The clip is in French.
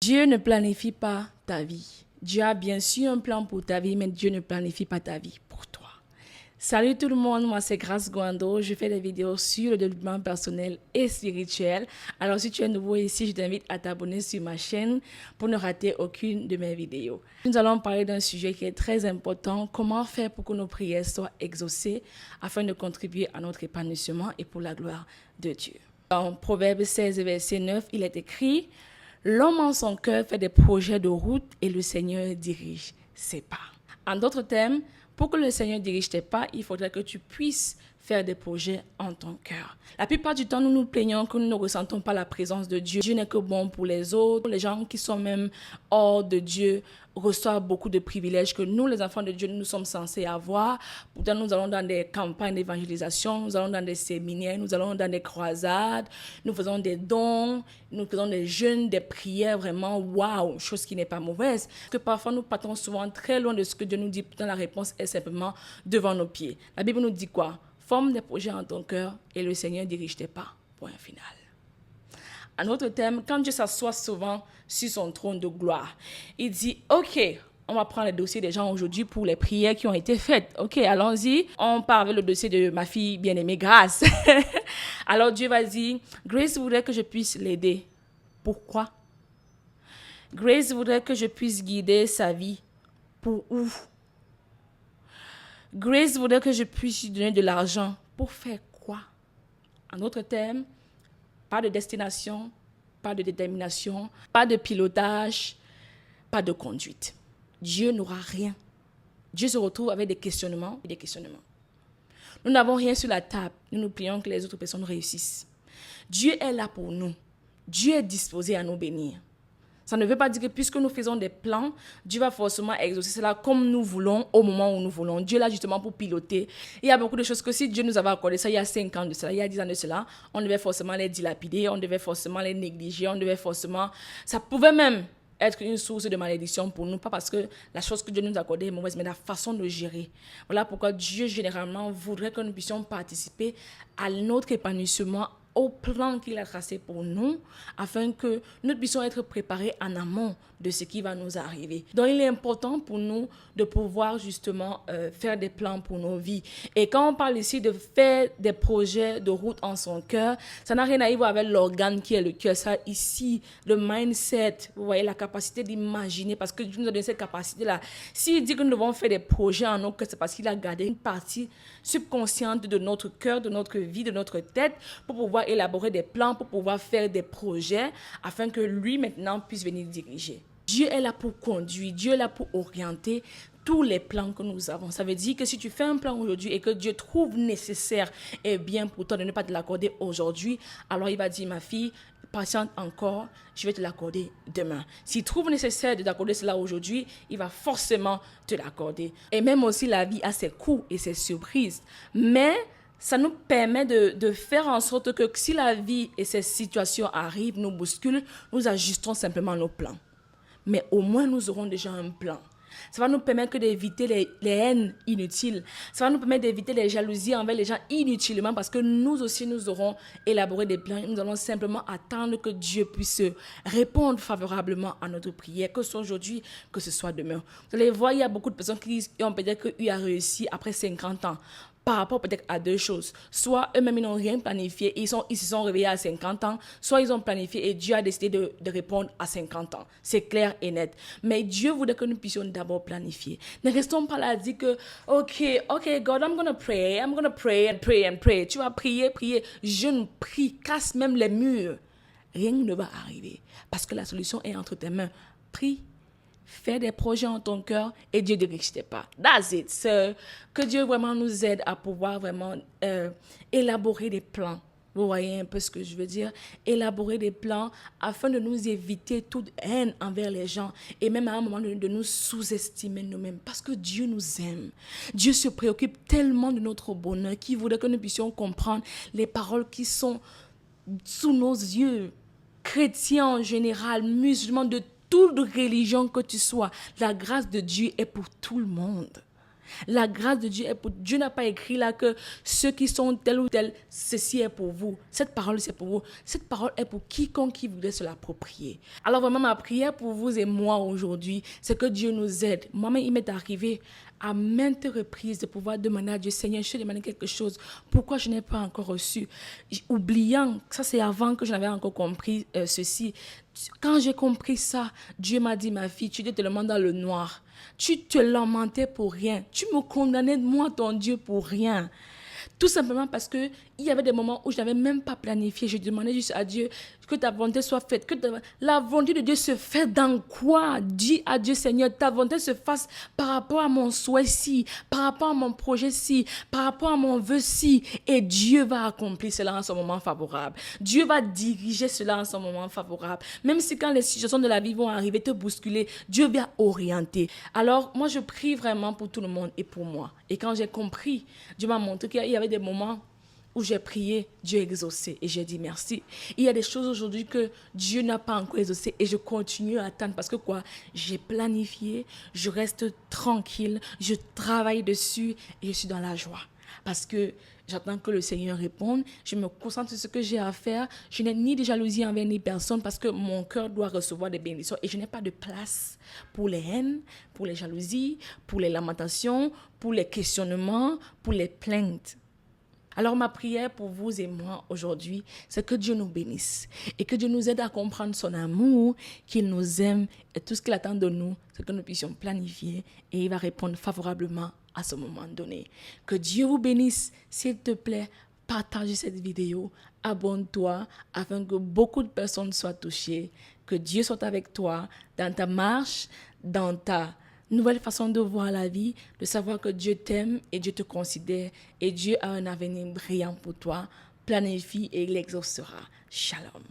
Dieu ne planifie pas ta vie. Dieu a bien sûr un plan pour ta vie, mais Dieu ne planifie pas ta vie pour toi. Salut tout le monde, moi c'est Grace Gwando. Je fais des vidéos sur le développement personnel et spirituel. Alors si tu es nouveau ici, je t'invite à t'abonner sur ma chaîne pour ne rater aucune de mes vidéos. Nous allons parler d'un sujet qui est très important, comment faire pour que nos prières soient exaucées afin de contribuer à notre épanouissement et pour la gloire de Dieu. Dans Proverbe 16, verset 9, il est écrit « L'homme en son cœur fait des projets de route et le Seigneur dirige ses pas. » En d'autres termes, pour que le Seigneur dirige tes pas, il faudrait que tu puisses faire des projets en ton cœur. La plupart du temps, nous nous plaignons que nous ne ressentons pas la présence de Dieu. Dieu n'est que bon pour les autres. Les gens qui sont même hors de Dieu reçoivent beaucoup de privilèges que nous, les enfants de Dieu, nous sommes censés avoir. Pourtant, nous allons dans des campagnes d'évangélisation, nous allons dans des séminaires, nous allons dans des croisades, nous faisons des dons, nous faisons des jeûnes, des prières vraiment waouh, chose qui n'est pas mauvaise. Parce que parfois, nous partons souvent très loin de ce que Dieu nous dit. Pourtant, la réponse est simplement devant nos pieds. La Bible nous dit quoi? Forme des projets en ton cœur et le Seigneur dirige tes pas. Point final. Un autre thème, quand Dieu s'assoit souvent sur son trône de gloire, il dit, OK, on va prendre le dossier des gens aujourd'hui pour les prières qui ont été faites. OK, allons-y. On part avec le dossier de ma fille bien-aimée Grace. Alors Dieu va dire, Grace voudrait que je puisse l'aider. Pourquoi? Grace voudrait que je puisse guider sa vie. Pour où? Grace voudrait que je puisse lui donner de l'argent. Pour faire quoi? En d'autres termes, pas de destination, pas de détermination, pas de pilotage, pas de conduite. Dieu n'aura rien. Dieu se retrouve avec des questionnements et des questionnements. Nous n'avons rien sur la table. Nous nous prions que les autres personnes réussissent. Dieu est là pour nous. Dieu est disposé à nous bénir. Ça ne veut pas dire que puisque nous faisons des plans, Dieu va forcément exaucer cela comme nous voulons, au moment où nous voulons. Dieu est là justement pour piloter. Il y a beaucoup de choses que si Dieu nous avait accordé ça il y a 5 ans de cela, il y a 10 ans de cela, on devait forcément les dilapider, on devait forcément les négliger, on devait forcément... Ça pouvait même être une source de malédiction pour nous, pas parce que la chose que Dieu nous a accordée est mauvaise, mais la façon de gérer. Voilà pourquoi Dieu généralement voudrait que nous puissions participer à notre épanouissement au plan qu'il a tracé pour nous, afin que nous puissions être préparés en amont de ce qui va nous arriver. Donc, il est important pour nous de pouvoir justement faire des plans pour nos vies. Et quand on parle ici de faire des projets de route en son cœur, ça n'a rien à voir avec l'organe qui est le cœur. Ça, ici, le mindset, vous voyez, la capacité d'imaginer, parce que Dieu nous a donné cette capacité-là. S'il dit que nous devons faire des projets en nos cœurs, c'est parce qu'il a gardé une partie subconsciente de notre cœur, de notre vie, de notre tête, pour pouvoir élaborer des plans, pour pouvoir faire des projets, afin que lui, maintenant, puisse venir diriger. Dieu est là pour conduire, Dieu est là pour orienter tous les plans que nous avons. Ça veut dire que si tu fais un plan aujourd'hui et que Dieu trouve nécessaire et bien pour toi de ne pas te l'accorder aujourd'hui, alors il va dire, ma fille, patiente encore, je vais te l'accorder demain. S'il trouve nécessaire de t'accorder cela aujourd'hui, il va forcément te l'accorder. Et même aussi, la vie a ses coups et ses surprises. Mais ça nous permet de faire en sorte que si la vie et ces situations arrivent, nous bousculent, nous ajustons simplement nos plans. Mais au moins, nous aurons déjà un plan. Ça va nous permettre d'éviter les haines inutiles. Ça va nous permettre d'éviter les jalousies envers les gens inutilement parce que nous aussi, nous aurons élaboré des plans. Nous allons simplement attendre que Dieu puisse répondre favorablement à notre prière, que ce soit aujourd'hui, que ce soit demain. Vous allez voir, il y a beaucoup de personnes qui ont peut-être eu à réussir après 50 ans. Par rapport peut-être à deux choses. Soit eux-mêmes, ils n'ont rien planifié, ils se sont réveillés à 50 ans, soit ils ont planifié et Dieu a décidé de répondre à 50 ans. C'est clair et net. Mais Dieu voudrait que nous puissions d'abord planifier. Ne restons pas là à dire que, OK, God, I'm going to pray and pray and pray. Tu vas prier. Je ne prie, casse même les murs. Rien ne va arriver. Parce que la solution est entre tes mains. Prie. Fais des projets en ton cœur et Dieu ne dirige tes pas. That's it. Que Dieu vraiment nous aide à pouvoir vraiment élaborer des plans. Vous voyez un peu ce que je veux dire? Élaborer des plans afin de nous éviter toute haine envers les gens et même à un moment de nous sous-estimer nous-mêmes parce que Dieu nous aime. Dieu se préoccupe tellement de notre bonheur qu'il voudrait que nous puissions comprendre les paroles qui sont sous nos yeux. Chrétiens en général, musulmans, de toute religion que tu sois, la grâce de Dieu est pour tout le monde. La grâce de Dieu est pour... Dieu n'a pas écrit là que ceux qui sont tels ou tels, ceci est pour vous. Cette parole, c'est pour vous. Cette parole est pour quiconque qui voudrait se l'approprier. Alors vraiment, ma prière pour vous et moi aujourd'hui, c'est que Dieu nous aide. Moi-même, il m'est arrivé à maintes reprises de pouvoir demander à Dieu, Seigneur, je te demande quelque chose. Pourquoi je n'ai pas encore reçu? Oubliant, ça c'est avant que je n'avais encore compris ceci. Quand j'ai compris ça, Dieu m'a dit, ma fille, tu étais tellement dans le noir. Tu te lamentais pour rien. Tu me condamnais, moi, ton Dieu, pour rien. Tout simplement parce qu'il y avait des moments où je n'avais même pas planifié. Je demandais juste à Dieu que ta volonté soit faite. La volonté de Dieu se fait dans quoi? Dis à Dieu, Seigneur, ta volonté se fasse par rapport à mon souhait-ci, par rapport à mon projet-ci, par rapport à mon vœu-ci. Et Dieu va accomplir cela en son moment favorable. Dieu va diriger cela en son moment favorable. Même si quand les situations de la vie vont arriver, te bousculer, Dieu va orienter. Alors, moi, je prie vraiment pour tout le monde et pour moi. Et quand j'ai compris, Dieu m'a montré qu'il y avait des moments où j'ai prié, Dieu a exaucé et j'ai dit merci. Il y a des choses aujourd'hui que Dieu n'a pas encore exaucé et je continue à attendre parce que quoi, j'ai planifié, je reste tranquille, je travaille dessus et je suis dans la joie. Parce que j'attends que le Seigneur réponde, je me concentre sur ce que j'ai à faire, je n'ai ni de jalousie envers ni personne parce que mon cœur doit recevoir des bénédictions et je n'ai pas de place pour les haines, pour les jalousies, pour les lamentations, pour les questionnements, pour les plaintes. Alors ma prière pour vous et moi aujourd'hui, c'est que Dieu nous bénisse et que Dieu nous aide à comprendre son amour, qu'il nous aime et tout ce qu'il attend de nous, c'est que nous puissions planifier et il va répondre favorablement à ce moment donné. Que Dieu vous bénisse, s'il te plaît, partage cette vidéo, abonne-toi afin que beaucoup de personnes soient touchées, que Dieu soit avec toi dans ta marche, dans ta nouvelle façon de voir la vie, de savoir que Dieu t'aime et Dieu te considère et Dieu a un avenir brillant pour toi. Planifie et il l'exaucera. Shalom.